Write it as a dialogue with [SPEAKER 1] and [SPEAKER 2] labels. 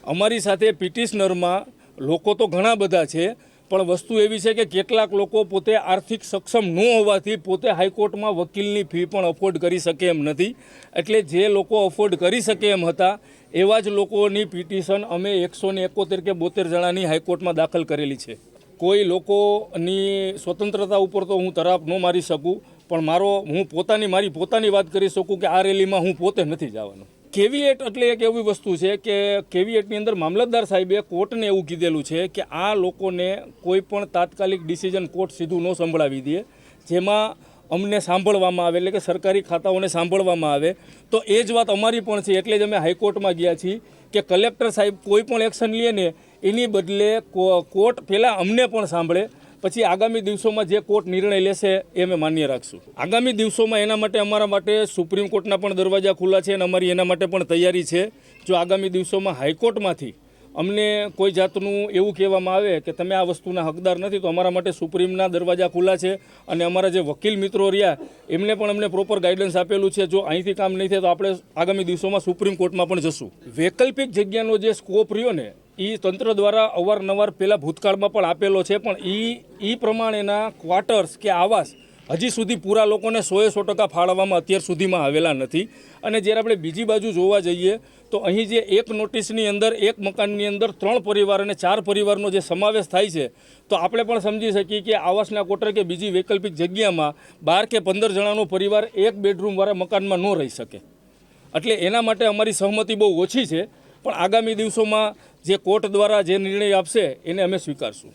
[SPEAKER 1] અમારી સાથે પિટિશનરમાં લોકો તો ઘણા બધા છે, પણ વસ્તુ એવી છે કે કેટલાક લોકો પોતે આર્થિક સક્ષમ ન હોવાથી પોતે હાઈકોર્ટમાં વકીલની ફી પણ અફોર્ડ કરી શકે એમ નથી. એટલે જે લોકો અફોર્ડ કરી શકે એમ હતા એવા જ લોકોની પિટિશન અમે 171 કે 72 જણાની હાઈકોર્ટમાં દાખલ કરેલી છે. કોઈ લોકોની સ્વતંત્રતા ઉપર તો હું તરાપ ન મારી શકું, પણ મારી પોતાની વાત કરી શકું કે આ રેલીમાં હું પોતે નથી જવાનો. કેવીએટ એટલે એક એવી વસ્તુ છે કે કેવીએટની અંદર મામલતદાર સાહેબે કોર્ટને એવું કીધેલું છે કે આ લોકોને કોઈ પણ તાત્કાલિક ડિસિઝન કોર્ટ સીધું ન સંભળાવી દે, જેમાં અમને સાંભળવામાં આવે, એટલે કે સરકારી ખાતાઓને સાંભળવામાં આવે. તો એ જ વાત અમારી પણ છે, એટલે જ અમે હાઈકોર્ટમાં ગયા છીએ કે કલેક્ટર સાહેબ કોઈ પણ એક્શન લે ને એની બદલે કોર્ટ પહેલાં અમને પણ સાંભળે, પછી આગામી દિવસોમાં જે કોર્ટ નિર્ણય લેશે એ અમે માન્ય રાખશું. આગામી દિવસોમાં એના માટે અમારા માટે સુપ્રીમ કોર્ટના પણ દરવાજા ખુલ્લા છે અને અમારી એના માટે પણ તૈયારી છે. જો આગામી દિવસોમાં હાઈકોર્ટમાંથી અમને કોઈ જાતનું એવું કહેવામાં આવે કે તમે આ વસ્તુના હકદાર નથી, તો અમારા માટે સુપ્રીમના દરવાજા ખુલ્લા છે. અને અમારા જે વકીલ મિત્રો રહ્યા એમને પણ અમને પ્રોપર ગાઈડન્સ આપેલું છે. જો અહીંથી કામ નહીં થાય તો આપણે આગામી દિવસોમાં સુપ્રીમ કોર્ટમાં પણ જશું. વૈકલ્પિક જગ્યાનો જે સ્કોપ રહ્યો ને એ તંત્ર દ્વારા અવારનવાર પહેલાં ભૂતકાળમાં પણ આપેલો છે, પણ એ પ્રમાણેના ક્વાર્ટર્સ કે આવાસ હજી સુધી પૂરા લોકોને 100% ફાળવવામાં અત્યાર સુધીમાં આવેલા નથી. અને જ્યારે આપણે બીજી બાજુ જોવા જઈએ તો અહીં જે એક નોટિસની અંદર એક મકાનની અંદર 3 પરિવાર અને 4 પરિવારનો જે સમાવેશ થાય છે, તો આપણે પણ સમજી શકીએ કે આવાસના ક્વાર્ટર કે બીજી વૈકલ્પિક જગ્યામાં 12 કે 15 જણાનો પરિવાર એક બેડરૂમવાળા મકાનમાં ન રહી શકે. એટલે એના માટે અમારી સહમતિ બહુ ઓછી છે, પણ આગામી દિવસોમાં જે કોર્ટ દ્વારા જે નિર્ણય આપશે એને અમે સ્વીકારશું.